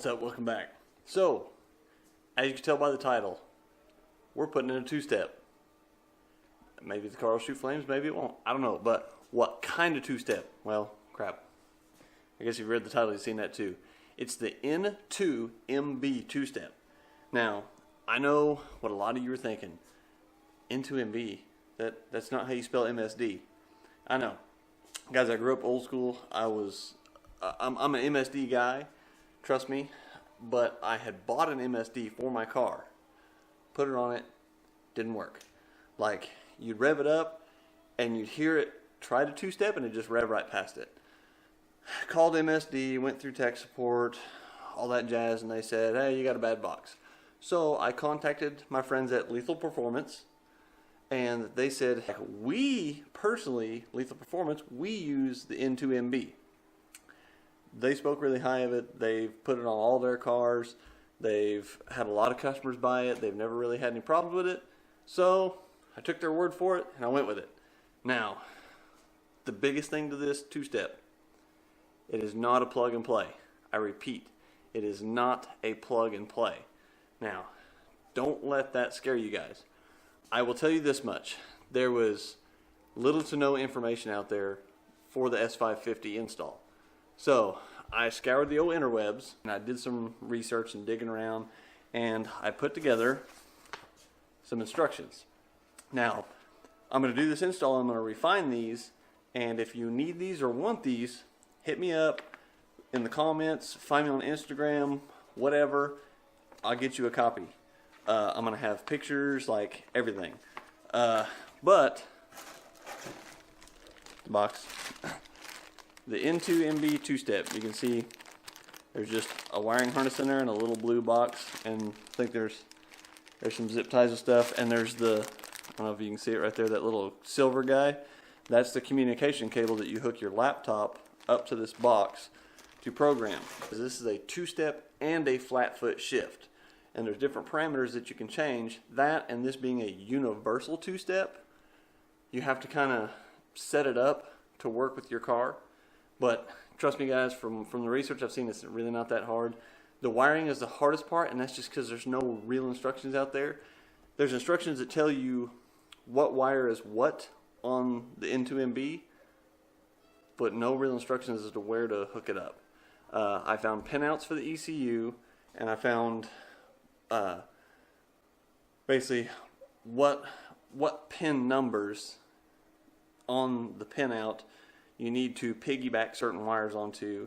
What's up? Welcome back. So, as you can tell by the title, we're putting in a two-step. Maybe the car will shoot flames, maybe it won't. I don't know. But what kind of two-step? Well, crap. I guess you've read the title, you've seen that too. It's the N2MB two-step. Now, I know what a lot of you are thinking. N2MB, that's not how you spell MSD. I know. Guys, I grew up old school. I'm an MSD guy, trust me, but I had bought an MSD for my car, put it on it, didn't work. Like, you'd rev it up and you'd hear it try to two-step and it just rev right past it. Called MSD, went through tech support, all that jazz, and they said, hey, you got a bad box. So I contacted my friends at Lethal Performance, and they said, we personally, Lethal Performance, we use the N2MB. They spoke really high of it. They've put it on all their cars. They've had a lot of customers buy it. They've never really had any problems with it. So I took their word for it and I went with it. Now, the biggest thing to this two-step, it is not a plug and play. I repeat, it is not a plug and play. Now, don't let that scare you guys. I will tell you this much. There was little to no information out there for the S550 install. So I scoured the old interwebs and I did some research and digging around, and I put together some instructions. Now, I'm going to do this install. I'm going to refine these, and if you need these or want these, hit me up in the comments, find me on Instagram, whatever. I'll get you a copy. I'm going to have pictures, like everything. But the box. The N2MB two-step, you can see there's just a wiring harness in there and a little blue box, and I think there's some zip ties and stuff, and there's the, I don't know if you can see it right there, that little silver guy. That's the communication cable that you hook your laptop up to this box to program. This is a two-step and a flat foot shift, and there's different parameters that you can change. That, and this being a universal two-step, you have to kind of set it up to work with your car. But trust me guys, from the research I've seen, it's really not that hard. The wiring is the hardest part, and that's just because there's no real instructions out there. There's instructions that tell you what wire is what on the N2MB, but no real instructions as to where to hook it up. I found pinouts for the ECU, and I found basically what pin numbers on the pinout you need to piggyback certain wires onto,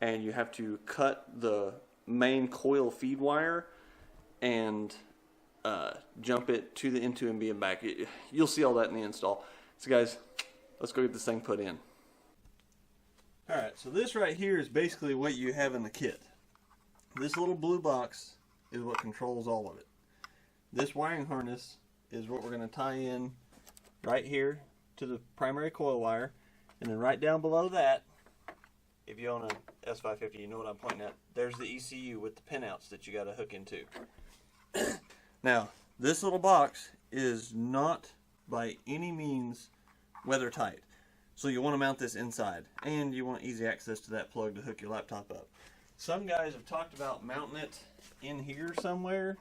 and you have to cut the main coil feed wire and jump it to the N2MB and back. You'll see all that in the install. So guys, let's go get this thing put in. Alright, so this right here is basically what you have in the kit. This little blue box is what controls all of it. This wiring harness is what we're going to tie in right here to the primary coil wire. And then right down below that, if you own a S550, you know what I'm pointing at. There's the ECU with the pinouts that you got to hook into. Now, this little box is not by any means weather tight. So you want to mount this inside, and you want easy access to that plug to hook your laptop up. Some guys have talked about mounting it in here somewhere.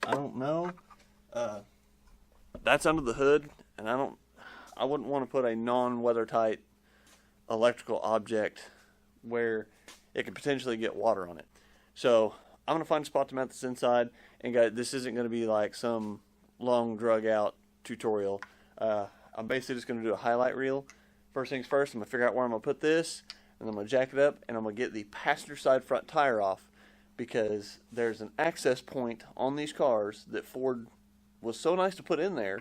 I don't know. That's under the hood, and I wouldn't want to put a non-weather tight electrical object where it could potentially get water on it. So I'm going to find a spot to mount this inside, and guys, this isn't going to be like some long drug out tutorial. I'm basically just going to do a highlight reel. First things first, I'm going to figure out where I'm going to put this, and I'm going to jack it up, and I'm going to get the passenger side front tire off, because there's an access point on these cars that Ford was so nice to put in there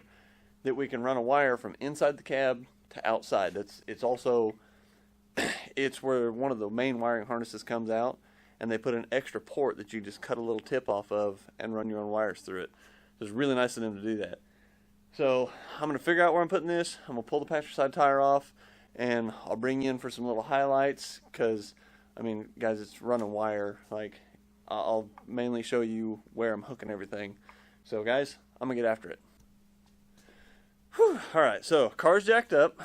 that we can run a wire from inside the cab to outside. It's also it's where one of the main wiring harnesses comes out, and they put an extra port that you just cut a little tip off of and run your own wires through it. It's really nice of them to do that. So I'm going to figure out where I'm putting this. I'm going to pull the passenger side tire off, and I'll bring you in for some little highlights, because, I mean, guys, it's running wire. Like, I'll mainly show you where I'm hooking everything. So guys, I'm going to get after it. Whew. All right, so car's jacked up,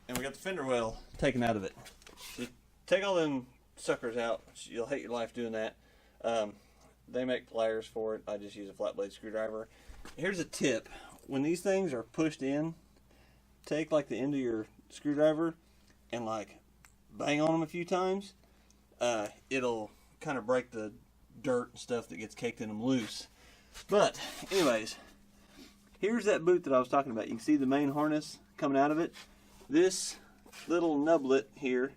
and we got the fender well taken out of it. You take all them suckers out. You'll hate your life doing that. They make pliers for it. I just use a flat blade screwdriver. Here's a tip. When these things are pushed in, take like the end of your screwdriver and like bang on them a few times. It'll kind of break the dirt and stuff that gets caked in them loose. But anyways, here's that boot that I was talking about. You can see the main harness coming out of it. This little nublet here,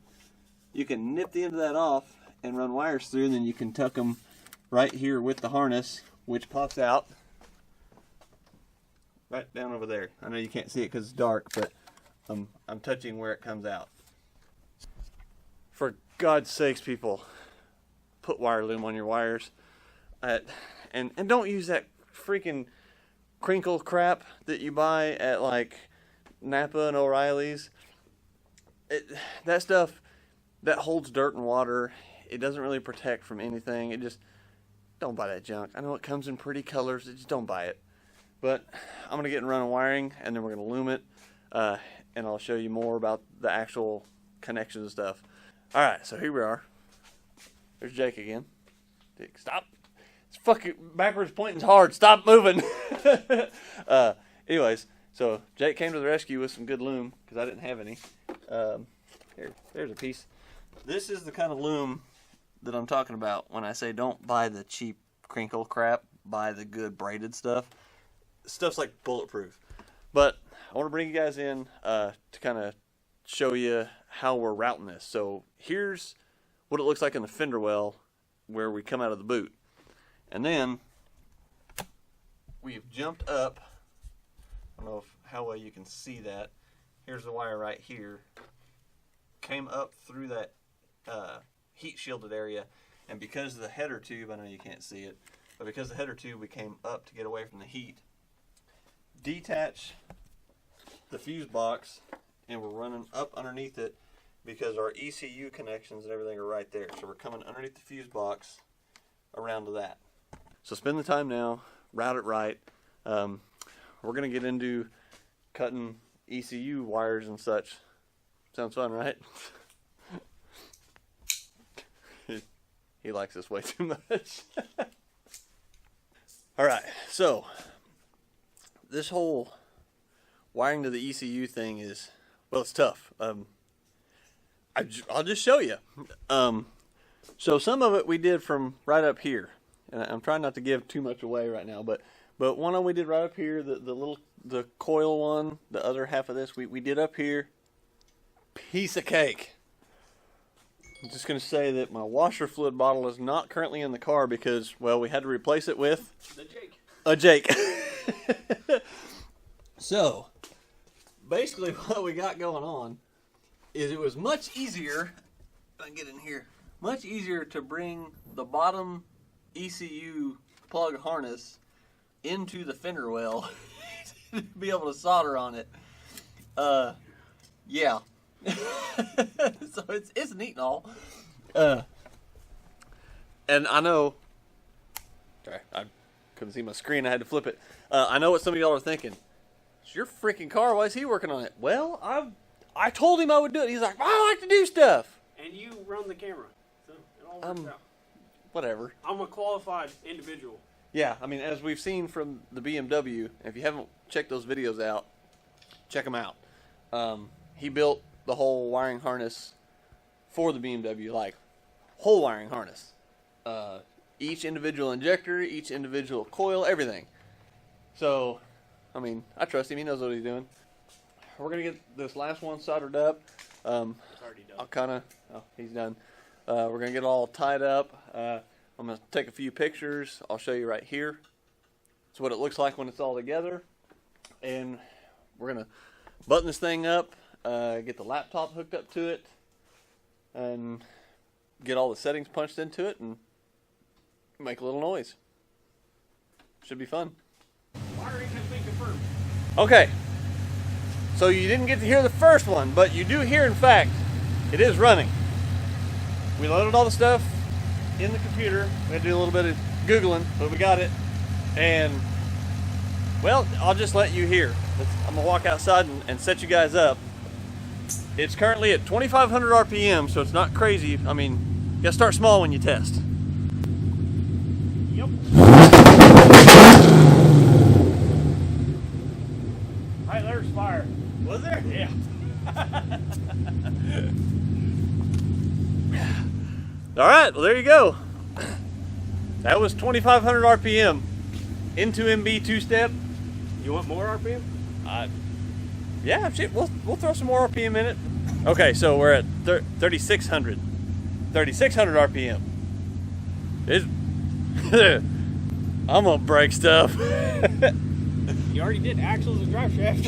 you can nip the end of that off and run wires through, and then you can tuck them right here with the harness, which pops out right down over there. I know you can't see it because it's dark, but I'm touching where it comes out. For God's sakes, people, put wire loom on your wires, and don't use that freaking crinkle crap that you buy at like Napa and O'Reilly's. That stuff that holds dirt and water. It doesn't really protect from anything. It just, don't buy that junk. I know it comes in pretty colors. Just don't buy it. But I'm gonna get and run a wiring, and then we're gonna loom it, and I'll show you more about the actual connections and stuff. All right, so here we are. There's Jake again. Jake, stop. It's fucking backwards pointing's hard. Stop moving. Anyways, so Jake came to the rescue with some good loom because I didn't have any. There's a piece. This is the kind of loom that I'm talking about when I say don't buy the cheap crinkle crap. Buy the good braided stuff. Stuff's like bulletproof. But I want to bring you guys in to kind of show you how we're routing this. So here's what it looks like in the fender well where we come out of the boot. And then we've jumped up. I don't know how well you can see that. Here's the wire right here. Came up through that heat shielded area, and because of the header tube, I know you can't see it, but because of the header tube, we came up to get away from the heat. Detach the fuse box, and we're running up underneath it because our ECU connections and everything are right there. So we're coming underneath the fuse box around to that. So spend the time now, route it right. We're going to get into cutting ECU wires and such. Sounds fun, right? He likes this way too much. All right, so this whole wiring to the ECU thing is, well, it's tough. I'll just show you. So some of it we did from right up here, and I'm trying not to give too much away right now, but one we did right up here, the coil one, the other half of this we did up here. Piece of cake. I'm just going to say that my washer fluid bottle is not currently in the car because, well, we had to replace it with a Jake. So, basically what we got going on is it was much easier, if I can get in here, much easier to bring the bottom ECU plug harness into the fender well to be able to solder on it. Yeah. So it's neat and all. And I know, sorry, I couldn't see my screen. I had to flip it. I know what some of y'all are thinking. It's your freaking car. Why is he working on it? Well, I told him I would do it. He's like, I like to do stuff. And you run the camera, so it all works out. Whatever. I'm a qualified individual. Yeah, I mean, as we've seen from the BMW, if you haven't checked those videos out, check them out. He built the whole wiring harness for the BMW, like whole wiring harness. Each individual injector, each individual coil, everything. So, I mean, I trust him. He knows what he's doing. We're going to get this last one soldered up. It's already done. He's done. We're going to get it all tied up. I'm going to take a few pictures. I'll show you right here. It's what it looks like when it's all together. And we're going to button this thing up, get the laptop hooked up to it, and get all the settings punched into it and make a little noise. Should be fun. Wiring has been confirmed. Okay. So you didn't get to hear the first one, but you do hear, in fact, it is running. We loaded all the stuff in the computer. We had to do a little bit of Googling, but we got it. And, well, I'll just let you hear. I'm going to walk outside and set you guys up. It's currently at 2,500 RPM, so it's not crazy. I mean, gotta start small when you test. Yep. Right there's fire. Was there? Yeah. All right, well there you go. That was 2,500 RPM. N2MB two-step. You want more RPM? Yeah, shit, we'll throw some more RPM in it. Okay, so we're at 3,600. 3,600 RPM. I'm gonna break stuff. You already did axles and drive shaft.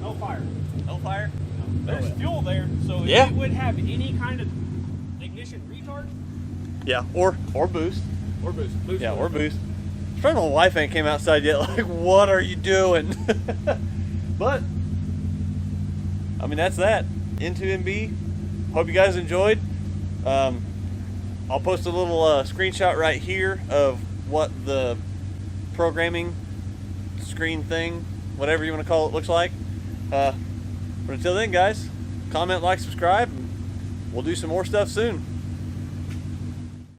No fire. No fire? There's fuel there, so if Yeah. it would have any kind of ignition retard Yeah, or boost. or boost. Yeah, or boost. It's probably my wife ain't came outside yet. Like, what are you doing? But I mean, that's that. N2MB. Hope you guys enjoyed. I'll post a little screenshot right here of what the programming screen thing, whatever you want to call it, looks like. But until then, guys, comment, like, subscribe, and we'll do some more stuff soon.